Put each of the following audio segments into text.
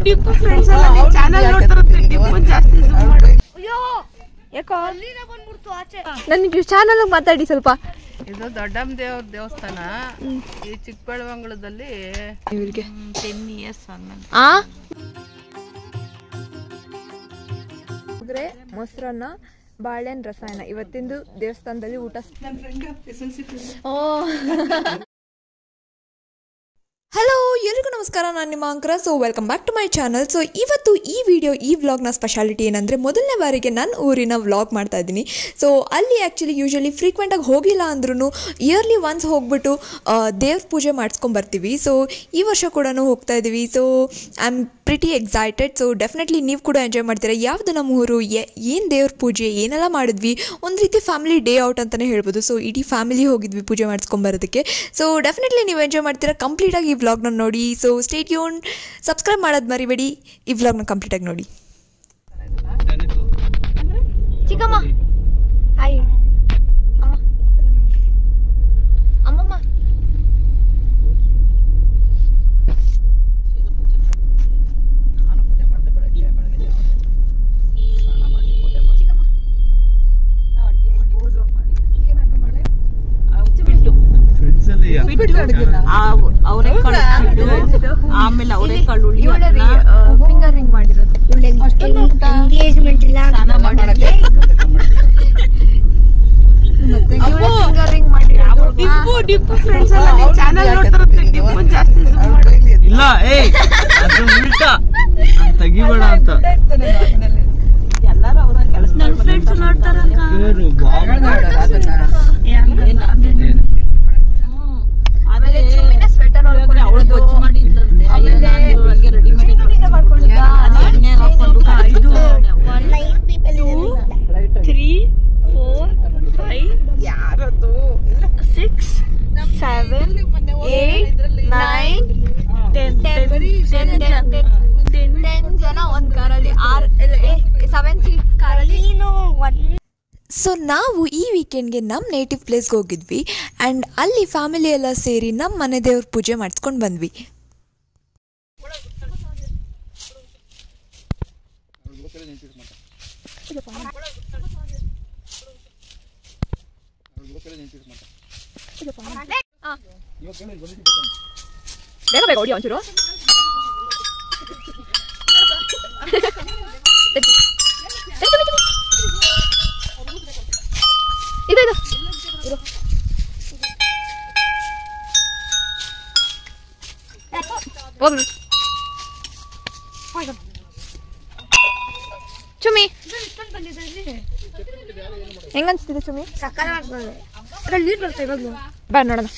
Dip friends ಎಲ್ಲ ನಿಮ್ಮ channel ನೋಡ್ತಾರಂತೆ dip ಜಾಸ್ತಿ ಜೂಮ್ ಮಾಡಿ ಅಯ್ಯೋ ಯಾಕೋ ಅಲ್ಲಿನ ಬಂದ್ಬಿಡ್ತು ಆಚೆ ನನ್ನ ಚಾನೆಲ್ ಮಾತಾಡಿ ಸ್ವಲ್ಪ ಇದು ದೊಡ್ಡಮ್ಮ ದೇವ್ರ ದೇವಸ್ಥಾನ ಈ ಚಿಕ್ಕಬಳ್ಳವಂಗಳದಲ್ಲಿ ಇವರಿಗೆ 10 ಇಯರ್ಸ್ ಆದ್ಮೇಲೆ ಮೊಸರನ್ನ ಬಾಳೆಹಣ್ಣು ರಸಾಯನ ಇವತ್ತಿಂದು ದೇವಸ್ಥಾನದಲ್ಲಿ ಊಟ ಹಲೋ ಎಲ್ರಿಗೂ ನಮಸ್ಕಾರ ನಾನು ನಿಮ್ಮ ಅಂಕರ so welcome back to my channel so ಇವತ್ತು ಈ ವಿಡಿಯೋ ಈ ವ್ಲಾಗ್ನ ಸ್ಪೆಷಾಲಿಟಿ ಏನಂದರೆ ಮೊದಲನೇ ಬಾರಿಗೆ ನನ್ನ ಊರಿನ ವ್ಲಾಗ್ ಮಾಡ್ತಾ ಇದ್ದೀನಿ ಸೊ ಅಲ್ಲಿ ಆ್ಯಕ್ಚುಲಿ ಯೂಶ್ವಲಿ ಫ್ರೀಕ್ವೆಂಟಾಗಿ ಹೋಗಿಲ್ಲ ಅಂದ್ರೂ ಇಯರ್ಲಿ ಒನ್ಸ್ ಹೋಗ್ಬಿಟ್ಟು ದೇವ್ರ ಪೂಜೆ ಮಾಡಿಸ್ಕೊಂಬರ್ತೀವಿ ಸೊ ಈ ವರ್ಷ ಕೂಡ ಹೋಗ್ತಾ ಇದ್ದೀವಿ so I am pretty excited so definitely ನೀವು ಕೂಡ ಎಂಜಾಯ್ ಮಾಡ್ತೀರಾ ಯಾವುದು ನಮ್ಮ ಊರು ಏನು ದೇವ್ರ ಪೂಜೆ ಏನೆಲ್ಲ ಮಾಡಿದ್ವಿ ಒಂದು ರೀತಿ ಫ್ಯಾಮಿಲಿ ಡೇ ಔಟ್ ಅಂತಲೇ ಹೇಳ್ಬೋದು ಸೊ ಇಡೀ ಫ್ಯಾಮಿಲಿ ಹೋಗಿದ್ವಿ ಪೂಜೆ ಮಾಡಿಸ್ಕೊಂಬರೋದಕ್ಕೆ ಸೊ ಡೆಫಿನೆಟ್ಲಿ ನೀವು ಎಂಜಾಯ್ ಮಾಡ್ತೀರಾ ಕಂಪ್ಲೀಟಾಗಿ ಈ ವ್ಲಾಗ್ನ ನೋಡಿ ಸೊ ಸ್ಟೇ ಟ್ಯೂನ್ ಸಬ್ಸ್ಕ್ರೈಬ್ ಮಾಡೋದು ಮರಿಬೇಡಿ ಈ ವ್ಲಾಗ್ನ ಕಂಪ್ಲೀಟಾಗಿ ನೋಡಿ ಚಿಕ್ಕಮ್ಮ ಹಾಯ್ ಅಮ್ಮಮ್ಮ ಆಮೇಲೆ ಅವರೆಕಾಳು ಫಿಂಗರಿಂಗ್ ಮಾಡಿರೋದು ಎಂಗೇಜ್ಮೆಂಟ್ ಇಲ್ಲ ಫಿಂಗರಿಂಗ್ ಮಾಡಿರೋದು ಡಿಪ್ಪು ಡಿಪ್ಪು ಫ್ರೆಂಡ್ಸ್ ಎಲ್ಲ ನಿಮ್ಮ ಚಾನೆಲ್ ನೋಡ್ತಾರಂತೆ ಡಿಪ್ಪು ಜಾಸ್ತಿ ಜೂಮ್ ಮಾಡಿ ಇಲ್ಲ ಅದು ಉಲ್ಟಾ ತೆಗಿಬೇಡ ಅಂತ ಎಲ್ಲರೂ ಅವರ ಕೆಲಸ ನನ್ನ ಫ್ರೆಂಡ್ಸ್ ನೋಡ್ತಾರಲ್ಲ ಆಮೇಲೆ ಚುಮ್ಮಿನ ಸ್ವೆಟರ್ ಹಾಕೊಂಡು ಅವಳು ಬೊಚ್ಚ ಮಾಡಿದ್ದಂತೆ ಆಮೇಲೆ ರೆಡಿ ಮಾಡ್ಕೊಂಡಿದ್ದ ಅದು ಎಣ್ಣೆ ಹಾಕೊಂಡು ಇದು 3 4 5 ಯಾರದು 6 7 8 9 10 ಜನ ಒಂದು ಕಾರಲ್ಲಿ 7 ಸೀಟ್ ಕಾರಲ್ಲಿ ಸೊ ನಾವು ಈ ವೀಕೆಂಡ್ಗೆ ನಮ್ಮ ನೇಟಿವ್ ಪ್ಲೇಸ್ಗೆ ಹೋಗಿದ್ವಿ ಆ್ಯಂಡ್ ಅಲ್ಲಿ ಫ್ಯಾಮಿಲಿ ಎಲ್ಲ ಸೇರಿ ನಮ್ಮ ಮನೆ ದೇವ್ರ ಪೂಜೆ ಮಾಡಿಸ್ಕೊಂಡು ಬಂದ್ವಿ ಬೇಗ ಬೇಗ ಹೊಡಿ ಒಂಚೂರು ಇದು ಹೋಗ್ಲಿ ಚುಮ್ಮಿ ಹೆಂಗ ಅನ್ಸ್ತಿದೆ ಚುಮ್ಮಿ ನೀರು ಬರ್ತಾ ಇವಾಗ ಬಾ ನೋಡೋಣ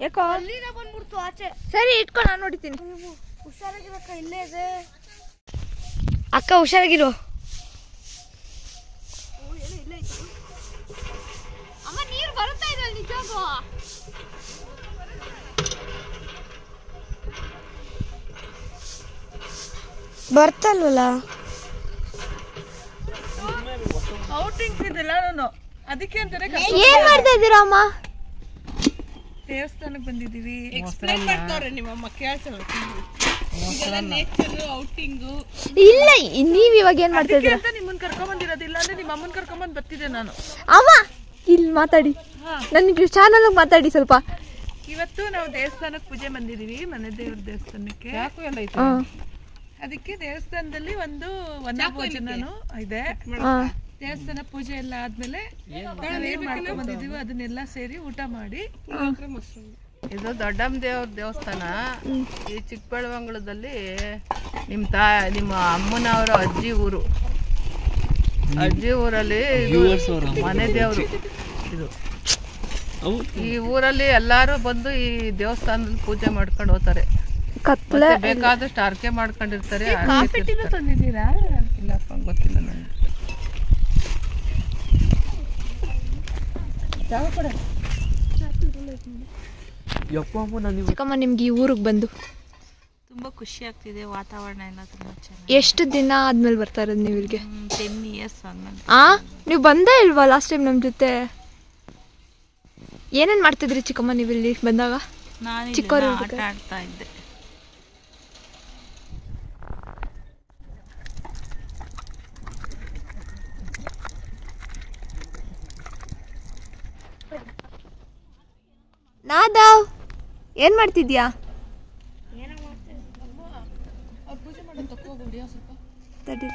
ಯಾಕೋ ಅಲ್ಲಿನ ಬಂದ್ಬಿಡ್ತು ಆಚೆ ಸರಿ ಇಟ್ಕೊ ನಾನು ನೋಡಿತೀನಿ ಹುಷಾರಾಗಿರಕ್ಕ ಇಲ್ಲೇ ಇದೆ ಅಕ್ಕ ಹುಷಾರಾಗಿರು ಅಮ್ಮ ನೀರು ಬರುತ್ತಾ ಇದೆ ನಿಜವಾಗೂ ಬರ್ತಲ್ವಲ್ಲ ಔಟಿಂಗ್ಸ್ ಇದೆಲ್ಲ ನಾನು ಅದಕ್ಕೆ ಅಂತಾನೆ ಏನ್ ಮಾಡ್ತಾ ಇದ್ದೀರಾ ಅಮ್ಮ ದೇವಸ್ಥಾನಕ್ಕೆ ಬಂದಿದ್ದೀವಿ ಎಕ್ಸ್ಪ್ಲೇನ್ ಮಾಡ್ತಾವ್ರೆ ನಿಮ್ಮಮ್ಮ ಕೇಳ್ತಾಳೆ ಇದೆಲ್ಲ ನೇಚರ್ ಔಟಿಂಗು ಇಲ್ಲ ನೀವ್ ಇವಾಗ ಏನ್ ಮಾಡ್ತಾ ಇದ್ದೀರಾ ಅಂತ ನಿಮ್ಮನ್ನ ಕರ್ಕೊಂಡ್ ಬಂದಿರೋದಿಲ್ಲ ಅಂದ್ರೆ ನಿಮ್ಮ ಅಮ್ಮನ ಕರ್ಕೊಂಡ್ ಬಂದು ಬರ್ತಿದ್ದೆ ನಾನು ಅಮ್ಮ ಇಲ್ಲಿ ಮಾತಾಡಿ ನನ್ನ ಚಾನಲ್ ಮಾತಾಡಿ ಸ್ವಲ್ಪ ಇವತ್ತು ನಾವು ದೇವಸ್ಥಾನಕ್ಕೆ ಪೂಜೆ ಬಂದಿದೀವಿ ಮನೆ ದೇವ್ರ ದೇವಸ್ಥಾನಕ್ಕೆ ಅದಕ್ಕೆ ದೇವಸ್ಥಾನದಲ್ಲಿ ಒಂದು ವನಭೋಜನನೂ ಇದೆ ದೇವಸ್ಥಾನ ಪೂಜೆ ಎಲ್ಲ ಆದ್ಮೇಲೆ ನಾವೇನ್ ಮಾಡ್ಕೊಂಡ್ ಬಂದಿದೀವಿ ಅದನ್ನೆಲ್ಲ ಸೇರಿ ಊಟ ಮಾಡಿ ಇದು ದೊಡ್ಡಮ್ಮ ದೇವ್ರ ದೇವಸ್ಥಾನ ಈ ಚಿಕ್ಕಬಳ್ಳವಂಗಳದಲ್ಲಿ ನಿಮ್ಮ ಅಮ್ಮನವರ ಅಜ್ಜಿ ಊರು ಅಜ್ಜಿ ಊರಲ್ಲಿ ಮನೆ ದೇವರು ಇದು ಈ ಊರಲ್ಲಿ ಎಲ್ಲಾರು ಬಂದು ಈ ದೇವಸ್ಥಾನದಲ್ಲಿ ಪೂಜೆ ಮಾಡ್ಕೊಂಡು ಹೋಗ್ತಾರೆ ಬೇಕಾದಷ್ಟು ಅರ್ಕೆ ಮಾಡ್ಕೊಂಡಿರ್ತಾರೆ ತಂದಿದ್ದೀರಾ ಇಲ್ಲಪ್ಪ ಗೊತ್ತಿಲ್ಲ ನನಗೆ ಯಪ್ಪ ಅಮ್ಮ ನಾನು ಚಿಕ್ಕಮ್ಮ ನಿಮ್ಗೆ ಈ ಊರಿಗೆ ಬಂದು ತುಂಬ ಖುಷಿ ಆಗ್ತಿದೆ. ವಾತಾವರಣ ಎಲ್ಲ ತುಂಬ ಚೆನ್ನಾಗಿ. ಎಷ್ಟು ದಿನ ಆದ್ಮೇಲೆ ಬರ್ತಾ ಇರೋದು ನೀವು ಇಲ್ಲಿಗೆ? 10 years ಆದ್ಮೇಲೆ. ನೀವು ಬಂದೇ ಇಲ್ವಾ ಲಾಸ್ಟ್ ಟೈಮ್ ನಮ್ಮ ಜೊತೆ? ಏನೇನು ಮಾಡ್ತಿದ್ರಿ ಚಿಕ್ಕಮ್ಮ ನೀವು ಇಲ್ಲಿ ಬಂದಾಗ? ನಾನು ಚಿಕ್ಕವರು ಆಟ ಆಡ್ತಾ ಇದ್ದೆ. ನಾದಾವ್ ಏನ್ ಮಾಡ್ತಿದ್ಯಾ? ತಡಿ.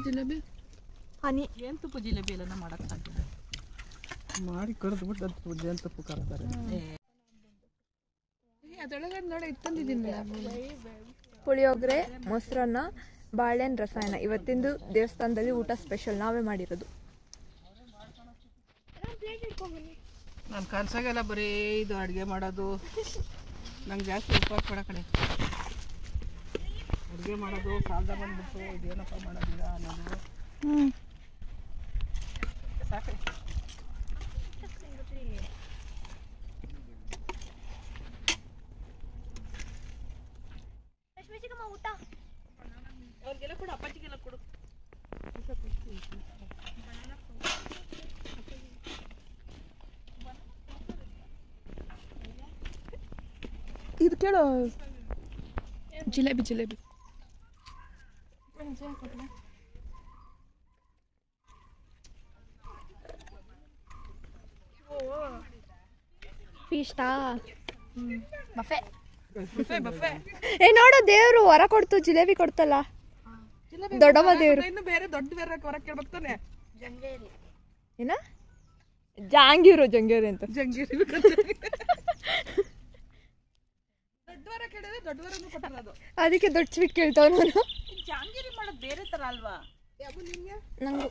ಜಿಲೇಬಿ ಹನಿ ಜೇನುತುಪ್ಪ ಜಿಲೇಬಿ ಎಲ್ಲ ಮಾಡಕ್ಕೆ ಸಾಧ್ಯ ಮಾಡಿ ಕರೆದು ಬಿಟ್ಟು ಅದು ಜೇನುತುಪ್ಪ ಕರ್ತಾರೆ. ಅದೊಳಗಡೆ ನೋಡಿ ಇತ್ತಂದಿದ್ದೀನಿ. ಪುಳಿಯೋಗರೆ, ಮೊಸರನ್ನ, ಬಾಳೆಹಣ್ಣು ರಸಾಯನ. ಇವತ್ತಿಂದು ದೇವಸ್ಥಾನದಲ್ಲಿ ಊಟ ಸ್ಪೆಷಲ್ ನಾವೇ ಮಾಡಿರೋದು. ನನ್ನ ಕನಸಾಗೆಲ್ಲ ಬರೀ ಇದು ಅಡುಗೆ ಮಾಡೋದು. ನಂಗೆ ಜಾಸ್ತಿ ಉಪವಾಸ ಮಾಡೋ ಕಡೆ ಅಡುಗೆ ಮಾಡೋದು ಸಾಲದ ಬಂದ್ಬಿಟ್ಟು ಇದೇನಪ್ಪ ಮಾಡೋದಿಲ್ಲ ಅನ್ನೋದು ಸಾಕು. ಅವ್ರಿಗೆಲ್ಲ ಕೊಡು, ಅಪ್ಪಾಜಿಗೆಲ್ಲ ಕೊಡು. ಇದು ಕೇಳು, ಜಿಲೇಬಿ ಜಿಲೇಬಿ ಫೀಸ್ಟಾ ಬಫೆ ಬಫೆ. ಏ ನೋಡು, ದೇವ್ರು ವರ ಕೊಡ್ತು, ಜಿಲೇಬಿ ಕೊಡ್ತಲ್ಲ ದೊಡ್ಡಮ್ಮ ದೇವ್ರು. ಇನ್ನು ಬೇರೆ ದೊಡ್ಡ ಬೇರೆ ಹೊರ ಕೇಳ್ಬೇಕು ತಾನೆ. ಏನ ಜಾಂಗೀರು ಜಂಗೀರು ಅಂತ ಜಂಗೀರಿ ದೊಡ್ಡವರ ಕೇಳಿದ್ರೆ ದೊಡ್ಡವರನ್ನು ಕೊಟ್ಟಿರೋದು. ಅದಕ್ಕೆ ದೊಡ್ಡ ಸ್ವೀಟ್ ಕೇಳ್ತಾವ. ನಾನು ಜಾಂಗೀರಿ ಮಾಡೋದು ಬೇರೆ ತರ ಅಲ್ವಾ? ನಂಗು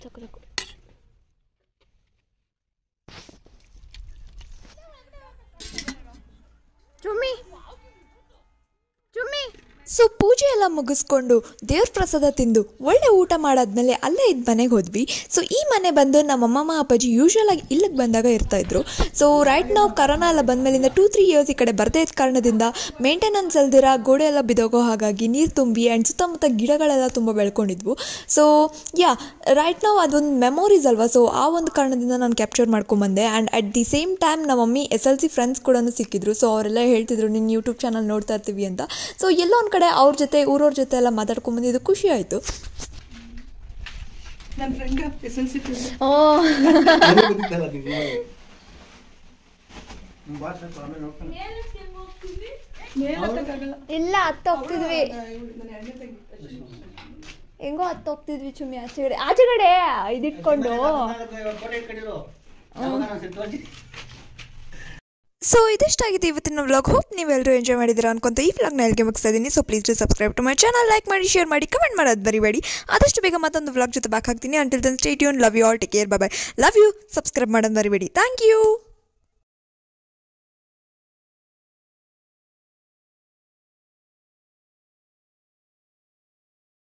ಚಕ್ರ ಚುಮ್ಮಿ ಚುಮ್ಮಿ ಸೊ ಪೂಜೆ ಎಲ್ಲ ಮುಗಿಸ್ಕೊಂಡು ದೇವ್ರ ಪ್ರಸಾದ ತಿಂದು ಒಳ್ಳೆ ಊಟ ಮಾಡಾದ್ಮೇಲೆ ಅಲ್ಲೇ ಇದ್ದ ಮನೆಗೆ ಹೋದ್ವಿ. ಸೊ ಈ ಮನೆ ಬಂದು ನಮ್ಮ ಅಮ್ಮಮ್ಮ ಅಪ್ಪಾಜಿ ಯೂಶ್ವಲ್ ಆಗಿ ಇಲ್ಲಿಗೆ ಬಂದಾಗ ಇರ್ತಾಯಿದ್ರು. ಸೊ ರೈಟ್ ನಾವು ಕರೋನಾ ಎಲ್ಲ ಬಂದಮೇಲಿಂದ 2-3 ಇಯರ್ಸ್ ಈ ಕಡೆ ಬರದೇ ಇದ್ದ ಕಾರಣದಿಂದ ಮೇಂಟೆನೆನ್ಸ್ ಅಲ್ದಿರ ಗೋಡೆ ಎಲ್ಲ ಬಿದೋಗೋ ಹಾಗಾಗಿ ನೀರು ತುಂಬಿ ಆ್ಯಂಡ್ ಸುತ್ತಮುತ್ತ ಗಿಡಗಳೆಲ್ಲ ತುಂಬ ಬೆಳ್ಕೊಂಡಿದ್ವು. ಸೊ ರೈಟ್ ನಾವು ಅದೊಂದು ಮೆಮೊರೀಸ್ ಅಲ್ವಾ. ಸೊ ಆ ಒಂದು ಕಾರಣದಿಂದ ನಾನು ಕ್ಯಾಪ್ಚರ್ ಮಾಡ್ಕೊಂಬಂದೆ. And at the same time ನಮ್ಮ ಮಮ್ಮಿ SLC ಫ್ರೆಂಡ್ಸ್ ಕೂಡ ಸಿಕ್ಕಿದ್ರು. ಸೊ ಅವರೆಲ್ಲ ಹೇಳ್ತಿದ್ರು ನೀನು ಯೂಟ್ಯೂಬ್ ಚಾನಲ್ ನೋಡ್ತಾ ಇರ್ತೀವಿ ಅಂತ. ಸೊ ಎಲ್ಲೋ ಒಂದು ಕಡೆ ಅವ್ರ ಜೊತೆ ಊರವ್ರ ಜೊತೆ ಎಲ್ಲ ಮಾತಾಡ್ಕೊಂಡ್ಬಂದಿದ್ದು ಖುಷಿ ಆಯಿತು. ನನ್ನ ಫ್ರೆಂಡ್ SLC ಇಲ್ಲ ಹತ್ತು ಹೋಗ್ತಿದ್ವಿ, ಹೆಂಗೋ ಹತ್ತು ಹೋಗ್ತಿದ್ವಿ ಚುಮ್ಮಿ ಆಚೆಗಡೆ ಇದಿಟ್ಕೊಂಡು. ಸೊ ಇದಿಷ್ಟಾಗಿದೆ ಇವತ್ತಿನ ವ್ಲಾಗ್. ಹೋಪ್ ನೀವೆಲ್ಲರೂ ಎಂಜಾಯ್ ಮಾಡಿದ್ದೀರಾ ಅನ್ಕೊಂತ ಈ ವ್ಲಾಗ್ನ ಎಲ್ಲಿಗೆ ಮುಗಿಸ್ತಾ ಇದ್ದೀನಿ. So please to subscribe to my channel, like ಮಾಡಿ, ಶೇರ್ ಮಾಡಿ, ಕಮೆಂಟ್ ಮಾಡೋದು ಬರಿಬೇಡಿ. ಆದಷ್ಟು ಬೇಗ ಮತ್ತೊಂದು ವ್ಲಾಗ್ ಜೊತೆ ಬ್ಯಾಕ್ ಹಾಕ್ತೀನಿ. Until then stay tune. Love you all, take care, bye bye. Love you. Subscribe ಮಾಡೋದು ಬರಿಬೇಡಿ. Thank you.